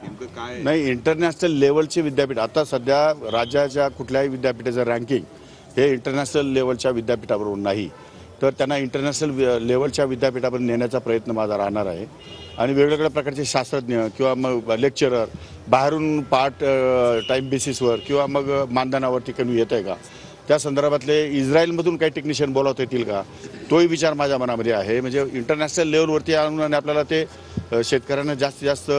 नेमकं काय नाही, इंटरनॅशनल लेवलचे विद्यापीठ आता सध्या राज्याच्या कुठल्याही विद्यापीठाचं रँकिंग हे इंटरनॅशनल लेवलच्या विद्यापीठावरून नाही, तर त्यांना इंटरनॅशनल लेवलच्या विद्यापीठापर्यंत नेण्याचा प्रयत्न माझा राहणार आहे. आणि वेगवेगळ्या प्रकारचे शास्त्रज्ञ किंवा मग लेक्चरर बाहेरून पार्ट टाईम बेसिसवर किंवा मग मानधनावरती कमी येत आहे का, त्या संदर्भातले इस्रायलमधून काही टेक्निशियन बोलावता येतील का, तोही विचार माझ्या मनामध्ये आहे. म्हणजे इंटरनॅशनल लेवलवरती आणून आणि आपल्याला ते शेतकऱ्यांना जास्तीत जास्त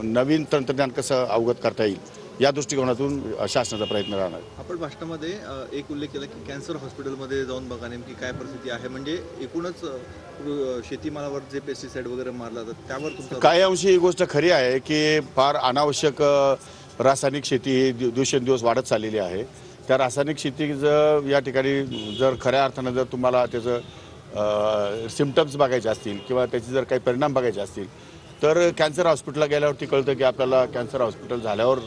नवीन तंत्रज्ञान कसं अवगत करता येईल या दृष्टिकोनातून शासनाचा प्रयत्न राहणार. आपण भाषणामध्ये एक उल्लेख केला की कॅन्सर हॉस्पिटलमध्ये जाऊन बघा नेमकी काय परिस्थिती आहे, म्हणजे एकूणच शेतीमालावर जे पेस्टिसाइड वगैरे मारला जातात त्यावर तुमचं काही अंशी ही गोष्ट खरी आहे की फार अनावश्यक रासायनिक शेती ही दिवसेंदिवस वाढत चाललेली आहे. त्या रासायनिक शेती जर या ठिकाणी जर खऱ्या अर्थानं जर तुम्हाला त्याचं सिम्पटम्स बघायचे असतील किंवा त्याचे जर काही परिणाम बघायचे असतील तर कॅन्सर हॉस्पिटलला गेल्यावरती कळतं की आपल्याला कॅन्सर हॉस्पिटल झाल्यावर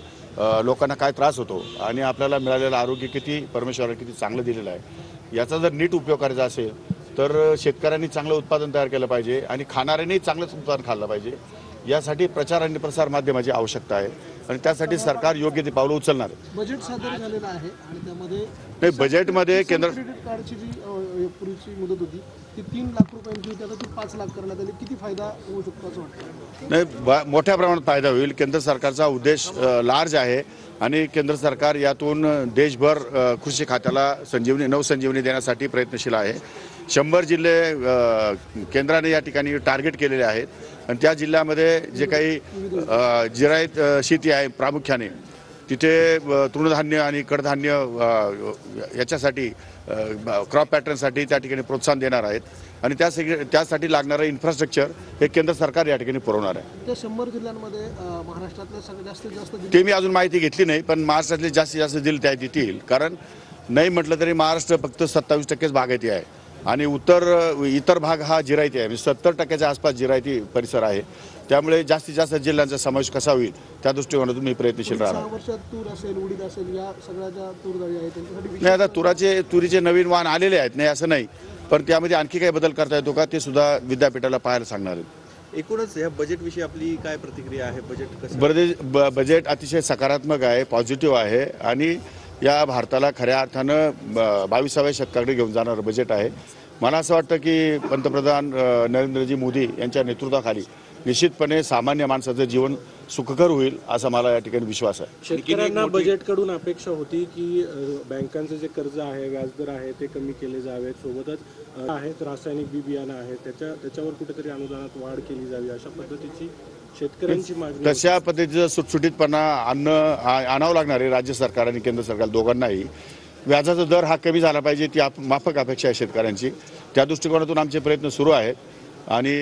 लोकांना काय त्रास होतो आणि आपल्याला मिळालेलं आरोग्य किती परमेश्वराने किती चांगलं दिलेलं आहे. याचा जर नीट उपयोग करायचा असेल तर शेतकऱ्यांनी चांगलं उत्पादन तयार केलं पाहिजे आणि खाणाऱ्यांनी चांगलंच उत्पादन खाल्लं पाहिजे. यासाठी प्रचार आणि प्रसार माध्यमाची आवश्यकता आहे आणि त्यासाठी सरकार योग्य ती पावलं उचलणार आहे. बजेट सादर झालेलं आहे आणि त्यामध्ये नाही, बजेटमध्ये केंद्र क्रेडिट कार्डची जी पूर्वीची मुदत होती ती 3 लाख रुपयांची होती, आता ती 5 लाख करण्यात आली. किती फायदा होऊ शकतो असं वाटतं? नाही, मोठ्या प्रमाणात फायदा होईल. केंद्र सरकारचा उद्देश लार्ज आहे आणि केंद्र सरकार यातून देशभर कृषी खात्याला नवसंजीवनी देण्यासाठी प्रयत्नशील आहे. 100 जिल्हे केंद्राने या ठिकाणी टार्गेट केलेले आहेत आणि त्या जिल्ह्यामध्ये जे काही जिरायत शेती आहे प्रामुख्याने तिथे तृणधान्य आणि कडधान्य याच्यासाठी क्रॉप पॅटर्नसाठी त्या ठिकाणी प्रोत्साहन देणार आहेत आणि त्यासाठी लागणारं इन्फ्रास्ट्रक्चर हे केंद्र सरकार या ठिकाणी पुरवणार आहे. त्या 100 जिल्ह्यांमध्ये महाराष्ट्रातल्या सगळ्यात जास्तीत जास्त ते मी अजून माहिती घेतली नाही, पण महाराष्ट्रातले जास्तीत जास्त जिल्हे त्या येतील. कारण नाही म्हटलं तरी महाराष्ट्र फक्त 27% बागायती आहे आणि इतर भाग हा जिरायती आहे. म्हणजे 70% आसपास जिरायती परिसर आहे. त्यामुळे जास्तीत जास्त जिल्ह्यांचा समावेश कसा होईल त्या दृष्टिकोनातून मी प्रयत्नशील राहणार. 6 वर्षात तूर असेल, उडीद असेल, या सगळ्या ज्या तूर डाळी आहेत त्यांच्यासाठी नाही, आता तुरीचे नवीन वाण आलेले आहेत, नाही असं नाही, पण त्यामध्ये आणखी काही बदल करता येतो का ते सुद्धा विद्यापीठाला पाहायला सांगणार आहेत. एकूणच या बजेटविषयी आपली काय प्रतिक्रिया आहे? बजेट कसं बजेट अतिशय सकारात्मक आहे, पॉझिटिव्ह आहे आणि या भारताला खऱ्या अर्थानं 22व्या शतकाकडे घेऊन जाणारं बजेट आहे. मला असं वाटतं की पंतप्रधान नरेंद्रजी मोदी यांच्या नेतृत्वाखाली निश्चितपणे सामान्य माणसाचं जीवन सुखकर होईल असा मला या ठिकाणी विश्वास आहे. शेतकऱ्यांना बजेटकडून अपेक्षा होती की बँकांचे जे कर्ज आहे, व्याजदर आहे ते कमी केले जावेत, सोबतच आहेत रासायनिक बी बियाणं आहे त्याच्यावर कुठेतरी अनुदानात वाढ केली जावी अशा पद्धतीची शेतकऱ्यांची मागणी. तशा पद्धतीचं सुटसुटीतपणा आणावं लागणार आहे राज्य सरकार आणि केंद्र सरकार दोघांनाही. व्याजाचा दर हा कमी झाला पाहिजे ती माफक अपेक्षा आहे शेतकऱ्यांची. त्या दृष्टिकोनातून आमचे प्रयत्न सुरू आहेत आणि